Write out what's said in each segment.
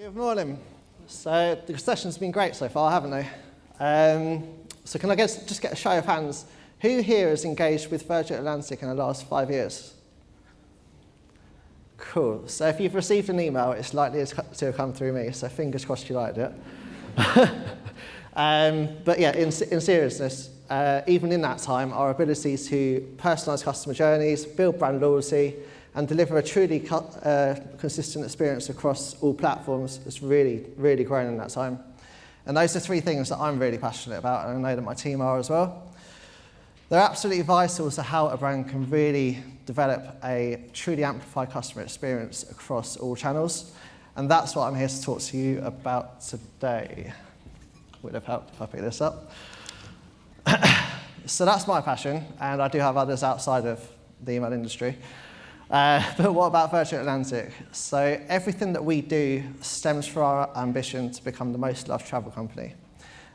Good morning. So the session's been great so far, haven't they? So can I just get a show of hands? Who here has engaged with Virgin Atlantic in the last 5 years? Cool. So if you've received an email, it's likely to have come through me, so fingers crossed you liked it. But yeah, in seriousness, even in that time, our ability to personalise customer journeys, build brand loyalty, and deliver a truly consistent experience across all platforms has really, really grown in that time. And those are three things that I'm really passionate about, and I know that my team are as well. They're absolutely vital to how a brand can really develop a truly amplified customer experience across all channels. And that's what I'm here to talk to you about today. Would have helped if I pick this up. So that's my passion, and I do have others outside of the email industry. But what about Virgin Atlantic? So everything that we do stems from our ambition to become the most loved travel company.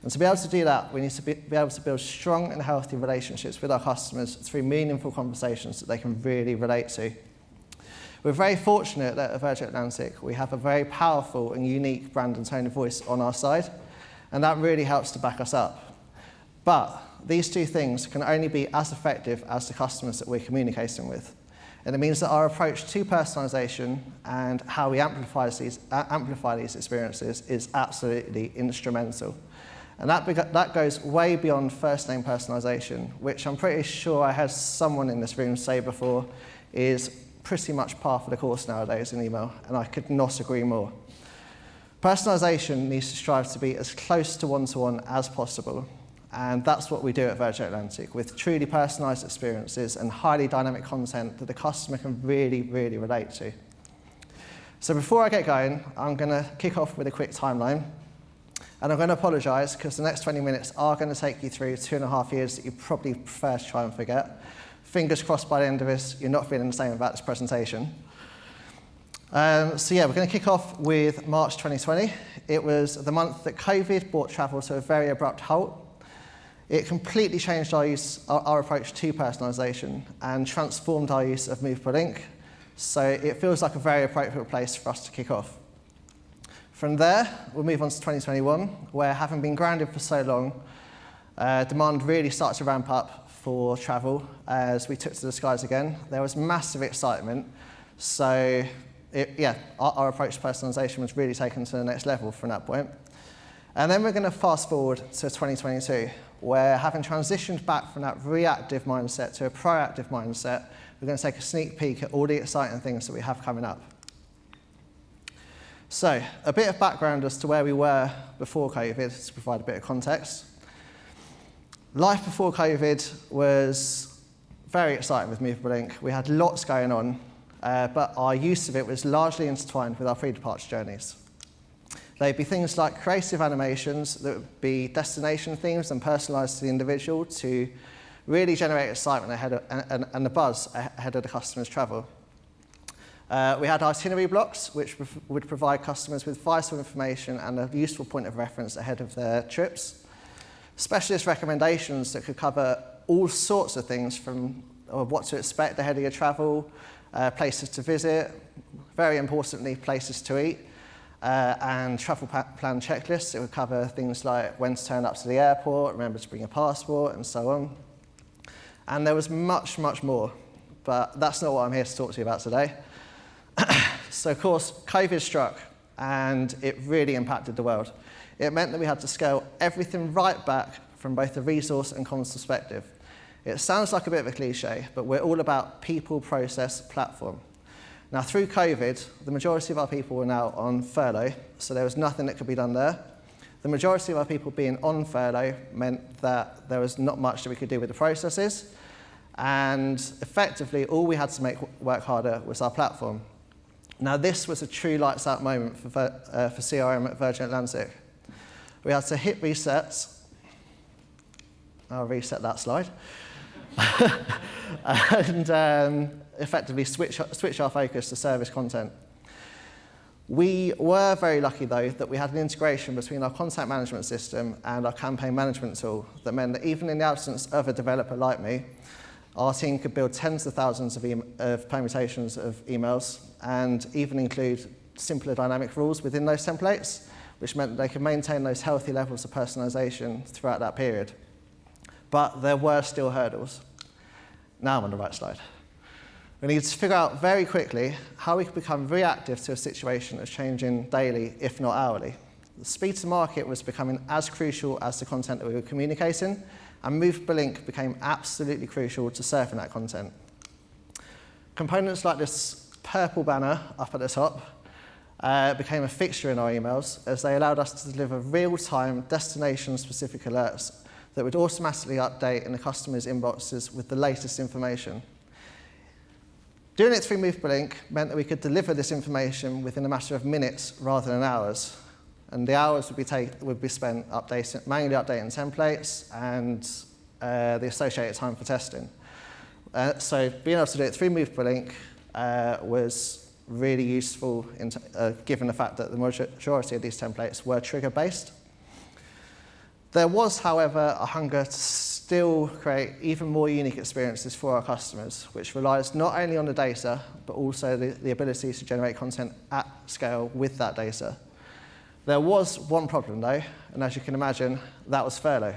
And to be able to do that, we need to be able to build strong and healthy relationships with our customers through meaningful conversations that they can really relate to. We're very fortunate that at Virgin Atlantic, we have a very powerful and unique brand and tone of voice on our side, and that really helps to back us up. But these two things can only be as effective as the customers that we're communicating with. And it means that our approach to personalisation and how we amplify these experiences is absolutely instrumental. And that goes way beyond first-name personalisation, which I'm pretty sure I had someone in this room say before is pretty much par for the course nowadays in email, and I could not agree more. Personalisation needs to strive to be as close to one-to-one as possible. And that's what we do at Virgin Atlantic, with truly personalised experiences and highly dynamic content that the customer can really, really relate to. So before I get going, I'm going to kick off with a quick timeline. And I'm going to apologise because the next 20 minutes are going to take you through 2.5 years that you probably prefer to try and forget. Fingers crossed by the end of this, you're not feeling the same about this presentation. So yeah, we're going to kick off with March 2020. It was the month that COVID brought travel to a very abrupt halt. It completely changed our approach to personalisation and transformed our use of Movable. So it feels like a very appropriate place for us to kick off. From there, we'll move on to 2021, where having been grounded for so long, demand really started to ramp up for travel as we took to the skies again. There was massive excitement. So our approach to personalisation was really taken to the next level from that point. And then we're going to fast forward to 2022, where having transitioned back from that reactive mindset to a proactive mindset, we're going to take a sneak peek at all the exciting things that we have coming up. So, a bit of background as to where we were before COVID to provide a bit of context. Life before COVID was very exciting with Movable. We had lots going on, but our use of it was largely intertwined with our pre-departure journeys. They'd be things like creative animations that would be destination themes and personalised to the individual to really generate excitement and the buzz ahead of the customer's travel. We had itinerary blocks, which would provide customers with vital information and a useful point of reference ahead of their trips. Specialist recommendations that could cover all sorts of things from what to expect ahead of your travel, places to visit, very importantly, places to eat. And travel plan checklists. It would cover things like when to turn up to the airport, remember to bring a passport, and so on. And there was much, much more, but that's not what I'm here to talk to you about today. So, of course, COVID struck, and it really impacted the world. It meant that we had to scale everything right back from both a resource and comms perspective. It sounds like a bit of a cliche, but we're all about people, process, platform. Now, through COVID, the majority of our people were now on furlough, so there was nothing that could be done there. The majority of our people being on furlough meant that there was not much that we could do with the processes, and effectively, all we had to make work harder was our platform. Now, this was a true lights-out moment for CRM at Virgin Atlantic. We had to hit reset. I'll reset that slide. And effectively switch our focus to service content. We were very lucky, though, that we had an integration between our contact management system and our campaign management tool that meant that even in the absence of a developer like me, our team could build tens of thousands of permutations of emails and even include simpler dynamic rules within those templates, which meant they could maintain those healthy levels of personalization throughout that period. But there were still hurdles. Now I'm on the right slide. We need to figure out very quickly how we could become reactive to a situation that's changing daily, if not hourly. The speed to market was becoming as crucial as the content that we were communicating, and Movable Ink became absolutely crucial to serving that content. Components like this purple banner up at the top became a fixture in our emails, as they allowed us to deliver real-time destination-specific alerts that would automatically update in the customer's inboxes with the latest information. Doing it through Movable Ink meant that we could deliver this information within a matter of minutes rather than hours. And the hours would be spent manually updating templates and the associated time for testing. So being able to do it through Movable Ink was really useful given the fact that the majority of these templates were trigger-based. There was, however, a hunger to still create even more unique experiences for our customers, which relies not only on the data, but also the ability to generate content at scale with that data. There was one problem, though, and as you can imagine, that was furlough.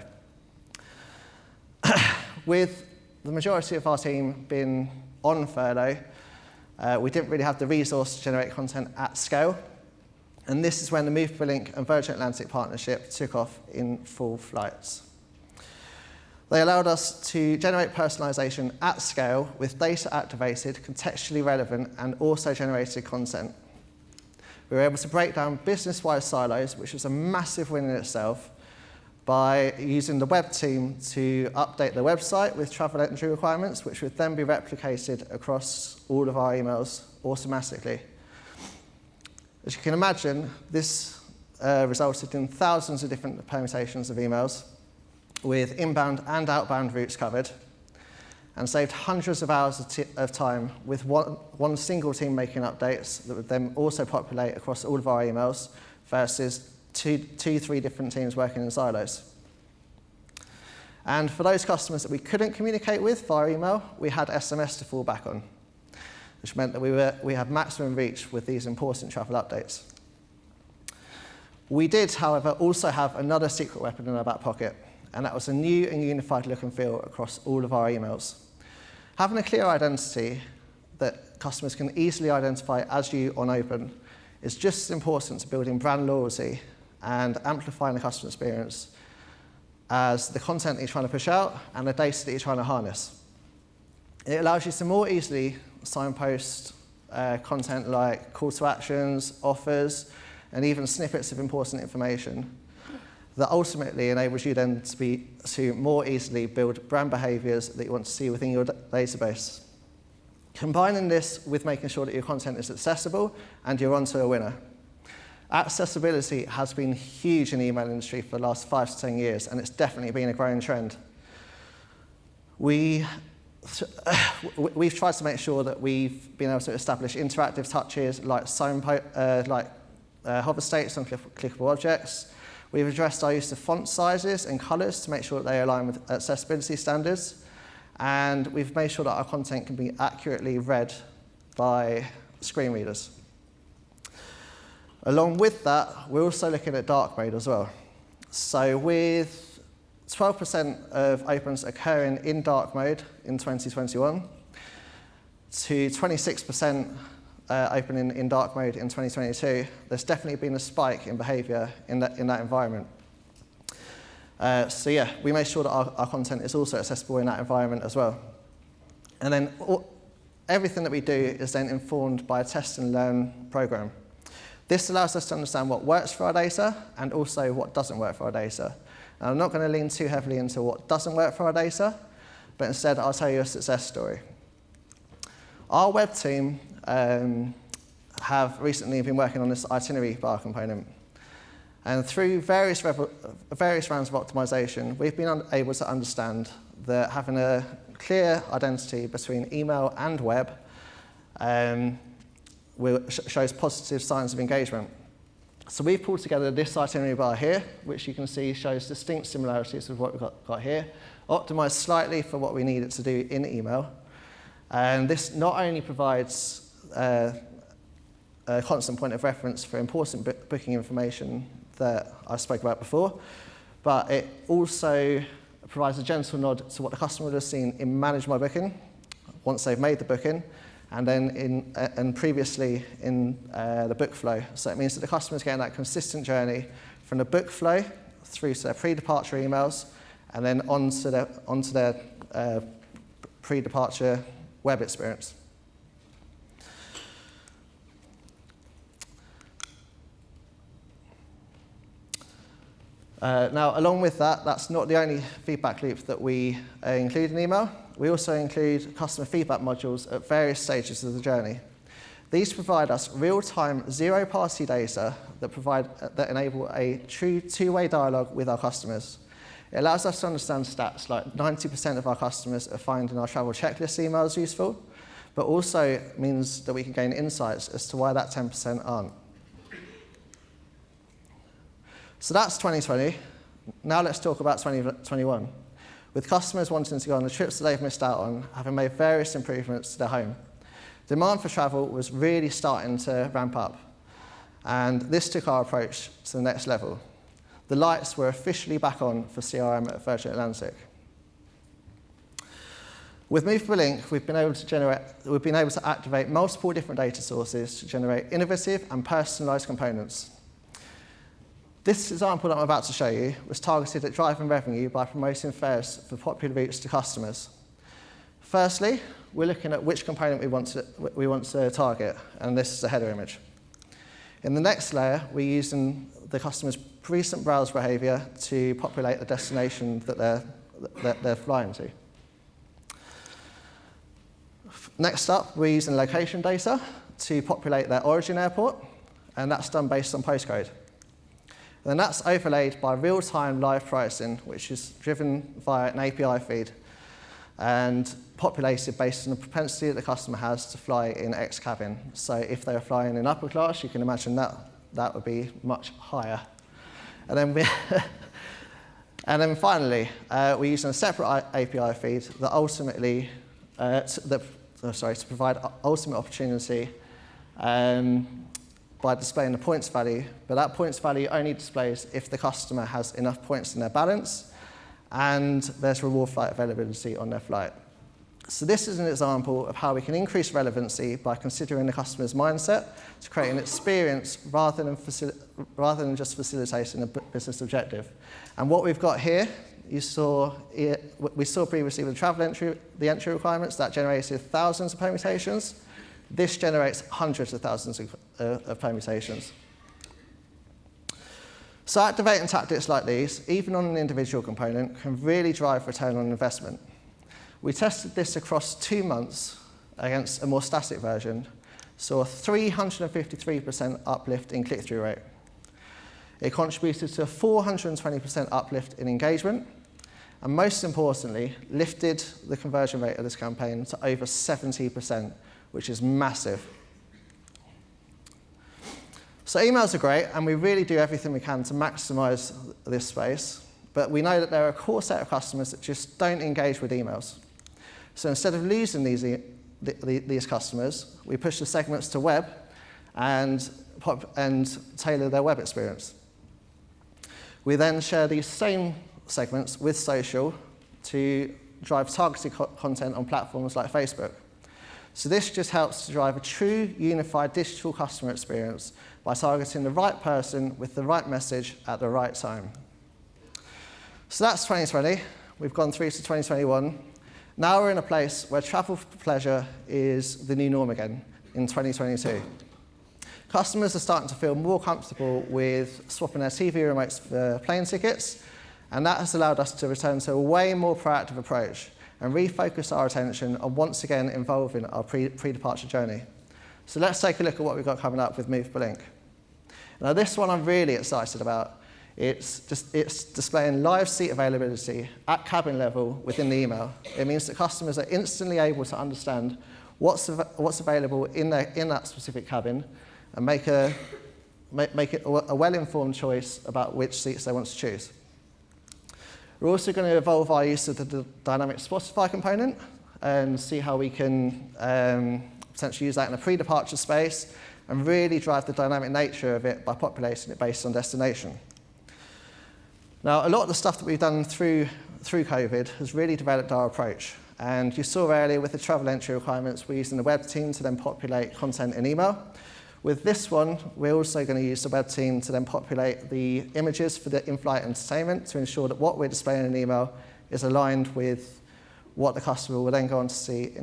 With the majority of our team being on furlough, we didn't really have the resource to generate content at scale, and this is when the Movable Ink and Virgin Atlantic partnership took off in full flight. They allowed us to generate personalization at scale with data activated, contextually relevant, and also generated content. We were able to break down business-wide silos, which was a massive win in itself, by using the web team to update the website with travel entry requirements, which would then be replicated across all of our emails automatically. As you can imagine, this resulted in thousands of different permutations of emails with inbound and outbound routes covered, and saved hundreds of hours of time with one single team making updates that would then also populate across all of our emails versus three different teams working in silos. And for those customers that we couldn't communicate with via email, we had SMS to fall back on, which meant that we had maximum reach with these important travel updates. We did, however, also have another secret weapon in our back pocket, and that was a new and unified look and feel across all of our emails. Having a clear identity that customers can easily identify as you on open is just as important to building brand loyalty and amplifying the customer experience as the content that you're trying to push out and the data that you're trying to harness. It allows you to more easily signpost content like call to actions, offers, and even snippets of important information that ultimately enables you then to more easily build brand behaviours that you want to see within your database. Combining this with making sure that your content is accessible and you're onto a winner. Accessibility has been huge in the email industry for the last 5 to 10 years, and it's definitely been a growing trend. We've tried to make sure that we've been able to establish interactive touches like hover states on clickable objects. We've addressed our use of font sizes and colours to make sure that they align with accessibility standards. And we've made sure that our content can be accurately read by screen readers. Along with that, we're also looking at dark mode as well. So with 12% of opens occurring in dark mode in 2021 to 26% opening in dark mode in 2022, there's definitely been a spike in behaviour in that environment. So yeah, we made sure that our content is also accessible in that environment as well. And then everything that we do is then informed by a test and learn program. This allows us to understand what works for our data and also what doesn't work for our data. And I'm not going to lean too heavily into what doesn't work for our data, but instead I'll tell you a success story. Our web team have recently been working on this itinerary bar component. And through various rounds of optimization, we've been able to understand that having a clear identity between email and web shows positive signs of engagement. So we've pulled together this itinerary bar here, which you can see shows distinct similarities with what we've got here, optimized slightly for what we need it to do in email. And this not only provides a constant point of reference for important booking information that I spoke about before, but it also provides a gentle nod to what the customer would have seen in Manage My Booking once they've made the booking, and then previously in the book flow. So it means that the customer's getting that consistent journey from the book flow through to their pre-departure emails, and then onto their pre-departure web experience. Now, along with that, that's not the only feedback loop that we include in email. We also include customer feedback modules at various stages of the journey. These provide us real-time, zero-party data that enable a true two-way dialogue with our customers. It allows us to understand stats like 90% of our customers are finding our travel checklist emails useful, but also means that we can gain insights as to why that 10% aren't. So that's 2020. Now let's talk about 2021. With customers wanting to go on the trips that they've missed out on, having made various improvements to their home. Demand for travel was really starting to ramp up, and this took our approach to the next level. The lights were officially back on for CRM at Virgin Atlantic. With Movable Link, we've been able to activate multiple different data sources to generate innovative and personalised components. This example that I'm about to show you was targeted at driving revenue by promoting fares for popular routes to customers. Firstly, we're looking at which component we want to target, and this is the header image. In the next layer, we're using the customer's recent browse behaviour to populate the destination that they're flying to. Next up, we're using location data to populate their origin airport, and that's done based on postcode. Then that's overlaid by real-time live pricing, which is driven via an API feed and populated based on the propensity that the customer has to fly in X cabin. So if they were flying in upper class, you can imagine that would be much higher. And then finally, we're using a separate API feed that ultimately to provide ultimate opportunity by displaying the points value, but that points value only displays if the customer has enough points in their balance and there's reward flight availability on their flight. So this is an example of how we can increase relevancy by considering the customer's mindset to create an experience rather than just facilitating a business objective. And what we've got here, we saw previously with the entry requirements that generated thousands of permutations. This generates hundreds of thousands of permutations. So activating tactics like these, even on an individual component, can really drive return on investment. We tested this across 2 months against a more static version, saw a 353% uplift in click-through rate. It contributed to a 420% uplift in engagement, and most importantly, lifted the conversion rate of this campaign to over 70%, which is massive. So emails are great, and we really do everything we can to maximize this space, but we know that there are a core set of customers that just don't engage with emails. So instead of losing these customers, we push the segments to web and tailor their web experience. We then share these same segments with social to drive targeted content on platforms like Facebook. So this just helps to drive a true unified digital customer experience by targeting the right person with the right message at the right time. So that's 2020. We've gone through to 2021. Now we're in a place where travel for pleasure is the new norm again in 2022. Customers are starting to feel more comfortable with swapping their TV remotes for plane tickets, and that has allowed us to return to a way more proactive approach and refocus our attention on once again involving our pre-departure journey. So let's take a look at what we've got coming up with Movable Link. Now this one I'm really excited about. It's displaying live seat availability at cabin level within the email. It means that customers are instantly able to understand what's available in that specific cabin and make it a well-informed choice about which seats they want to choose. We're also going to evolve our use of the dynamic Spotify component and see how we can potentially use that in a pre-departure space and really drive the dynamic nature of it by populating it based on destination. Now, a lot of the stuff that we've done through COVID has really developed our approach. And you saw earlier with the travel entry requirements, we're using the web team to then populate content in email. With this one, we're also going to use the web team to then populate the images for the in-flight entertainment to ensure that what we're displaying in email is aligned with what the customer will then go on to see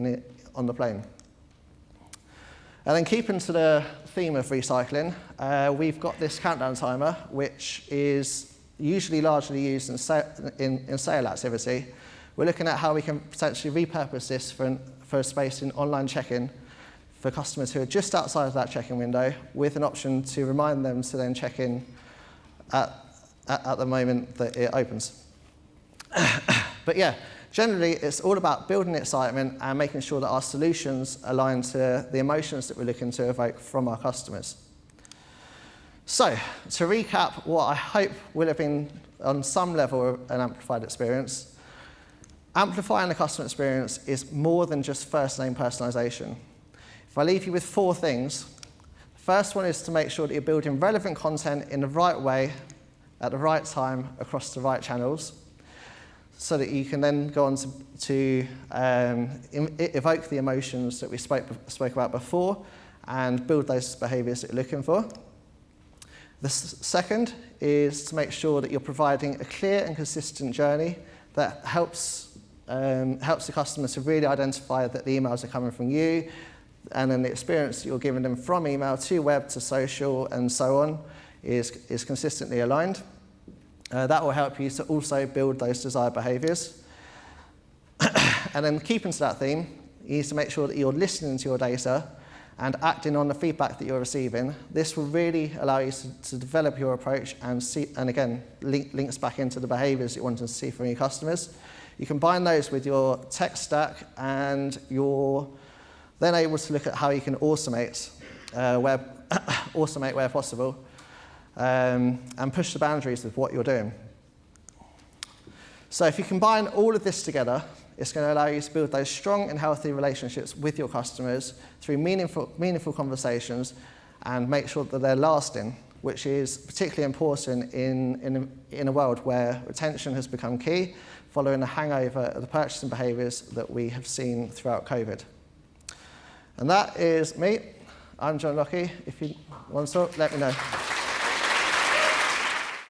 on the plane. And then keeping to the theme of recycling, we've got this countdown timer, which is usually largely used in sale activity. We're looking at how we can potentially repurpose this for a space in online check-in for customers who are just outside of that check-in window, with an option to remind them to then check in at the moment that it opens. But yeah, generally it's all about building excitement and making sure that our solutions align to the emotions that we're looking to evoke from our customers. So, to recap what I hope will have been on some level an amplified experience, amplifying the customer experience is more than just first-name personalization. If I leave you with 4 things, the first one is to make sure that you're building relevant content in the right way, at the right time, across the right channels, so that you can then go on to evoke the emotions that we spoke about before and build those behaviours that you're looking for. The second is to make sure that you're providing a clear and consistent journey that helps the customer to really identify that the emails are coming from you, and then the experience that you're giving them from email to web to social and so on is consistently aligned. That will help you to also build those desired behaviours. And then keeping to that theme, you need to make sure that you're listening to your data and acting on the feedback that you're receiving. This will really allow you to develop your approach and again, links back into the behaviours that you want to see from your customers. You combine those with your tech stack, and you're then able to look at how you can automate where possible, and push the boundaries with what you're doing. So if you combine all of this together, it's going to allow you to build those strong and healthy relationships with your customers through meaningful conversations, and make sure that they're lasting, which is particularly important in a world where retention has become key, following the hangover of the purchasing behaviours that we have seen throughout COVID. And that is me. I'm John Lockie. If you want to talk, let me know.